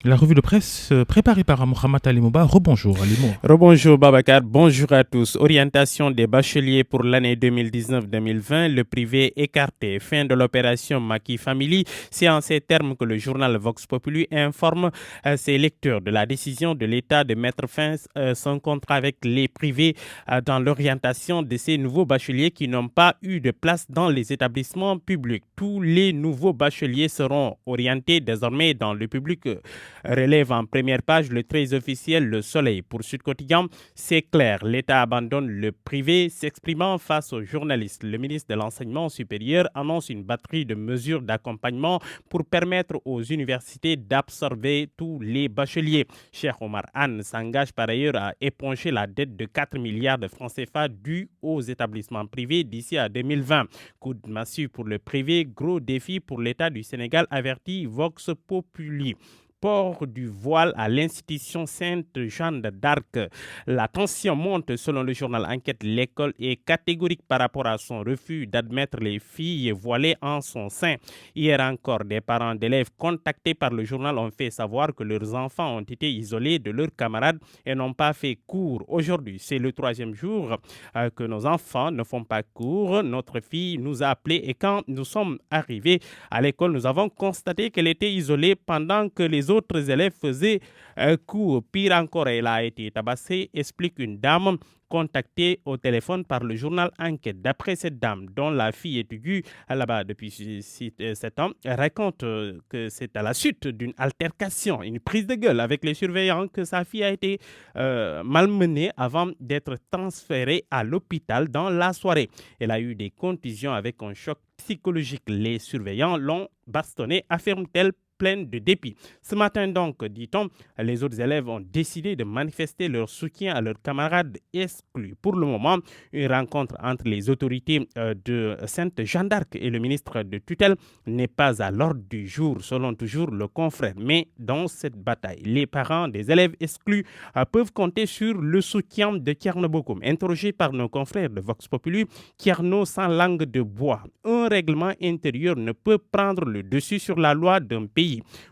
La revue de presse préparée par Mohamed Ali Mouba. Rebonjour Ali Mouba. Rebonjour Babacar, bonjour à tous. Orientation des bacheliers pour l'année 2019-2020, le privé écarté. Fin de l'opération Maki Family. C'est en ces termes que le journal Vox Populi informe ses lecteurs de la décision de l'État de mettre fin à son contrat avec les privés dans l'orientation de ces nouveaux bacheliers qui n'ont pas eu de place dans les établissements publics. Tous les nouveaux bacheliers seront orientés désormais dans le public. Relève en première page le très officiel Le Soleil. Pour Sud Quotidien, c'est clair, l'État abandonne le privé. S'exprimant face aux journalistes, le ministre de l'Enseignement supérieur annonce une batterie de mesures d'accompagnement pour permettre aux universités d'absorber tous les bacheliers. Cheikh Omar Anne s'engage par ailleurs à éponger la dette de 4 milliards de francs CFA due aux établissements privés d'ici à 2020. Coup de massue pour le privé, gros défi pour l'État du Sénégal, avertit Vox Populi. Port du voile à l'institution Sainte-Jeanne d'Arc. La tension monte selon le journal Enquête. L'école est catégorique par rapport à son refus d'admettre les filles voilées en son sein. Hier encore, des parents d'élèves contactés par le journal ont fait savoir que leurs enfants ont été isolés de leurs camarades et n'ont pas fait cours. Aujourd'hui, c'est le 3e jour que nos enfants ne font pas cours. Notre fille nous a appelés et quand nous sommes arrivés à l'école, nous avons constaté qu'elle était isolée pendant que les autres élèves faisaient cours. Pire encore, elle a été tabassée, explique une dame contactée au téléphone par le journal Enquête. D'après cette dame, dont la fille étudie là-bas depuis 7 ans, elle raconte que c'est à la suite d'une altercation, une prise de gueule avec les surveillants que sa fille a été malmenée avant d'être transférée à l'hôpital dans la soirée. Elle a eu des contusions avec un choc psychologique. Les surveillants l'ont bastonnée, affirme-t-elle, pleine de dépit. Ce matin donc, dit-on, les autres élèves ont décidé de manifester leur soutien à leurs camarades exclus. Pour le moment, une rencontre entre les autorités de Sainte-Jeanne d'Arc et le ministre de tutelle n'est pas à l'ordre du jour, selon toujours le confrère. Mais dans cette bataille, les parents des élèves exclus peuvent compter sur le soutien de Thierno Bocoum. Interrogé par nos confrères de Vox Populi, Thierno sans langue de bois. Un règlement intérieur ne peut prendre le dessus sur la loi d'un pays.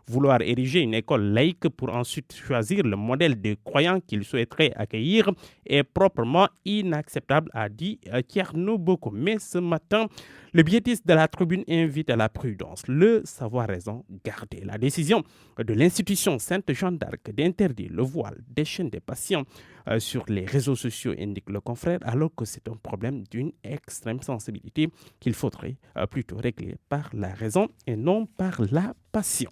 Vouloir ériger une école laïque pour ensuite choisir le modèle de croyants qu'il souhaiterait accueillir est proprement inacceptable, a dit Thierno Bocoum. Mais ce matin, le biétiste de la tribune invite à la prudence, le savoir raison garder. La décision de l'institution Sainte-Jeanne d'Arc d'interdire le voile des chaînes des patients sur les réseaux sociaux, indique le confrère, alors que c'est un problème d'une extrême sensibilité qu'il faudrait plutôt régler par la raison et non par la passion.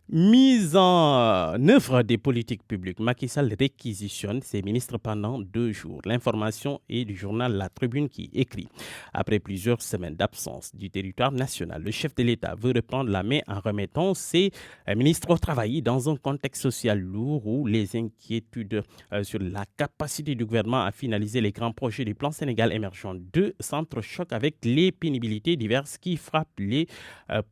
Mise en œuvre des politiques publiques, Macky Sall réquisitionne ses ministres pendant 2 jours. L'information est du journal La Tribune qui écrit: après plusieurs semaines d'absence du territoire national, le chef de l'État veut reprendre la main en remettant ses ministres au travail dans un contexte social lourd où les inquiétudes sur la capacité du gouvernement à finaliser les grands projets du plan Sénégal émergent 2 s'entrechoquent avec les pénibilités diverses qui frappent les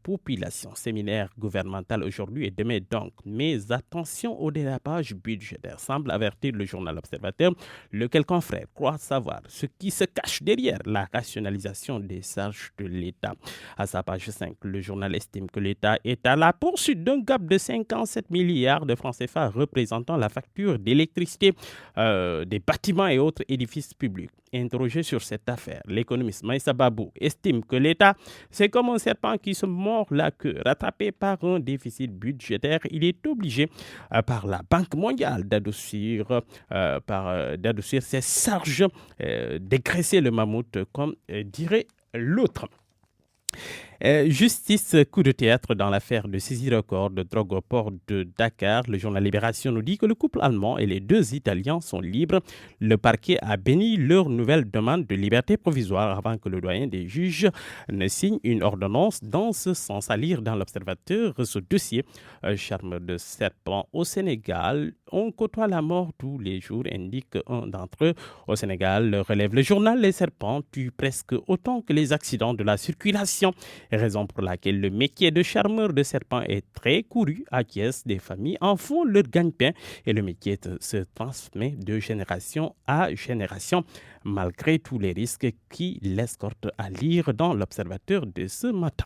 populations. Séminaire gouvernemental aujourd'hui et demain donc. Mais attention au dérapage budgétaire, semble avertir le journal Observateur, lequel confrère croit savoir ce qui se cache derrière la rationalisation des charges de l'État. À sa page 5, le journal estime que l'État est à la poursuite d'un gap de 57 milliards de francs CFA représentant la facture d'électricité des bâtiments et autres édifices publics. Interrogé sur cette affaire, l'économiste Maïssa Babou estime que l'État, c'est comme un serpent qui se mord la queue. Rattrapé par un déficit budgétaire, il est obligé par la Banque mondiale d'adoucir ses charges, dégraisser le mammouth, comme dirait l'autre. Justice, coup de théâtre dans l'affaire de saisie record de drogue au port de Dakar. Le journal Libération nous dit que le couple allemand et les 2 Italiens sont libres. Le parquet a béni leur nouvelle demande de liberté provisoire avant que le doyen des juges ne signe une ordonnance dans ce sens. À lire dans l'Observateur ce dossier. Charme de serpent au Sénégal. On côtoie la mort tous les jours, indique un d'entre eux. Au Sénégal, relève le journal, les serpents tuent presque autant que les accidents de la circulation. Raison pour laquelle le métier de charmeur de serpent est très couru, acquiescent des familles, en font leur gagne-pain et le métier se transmet de génération à génération malgré tous les risques qui l'escortent, à lire dans l'Observateur de ce matin.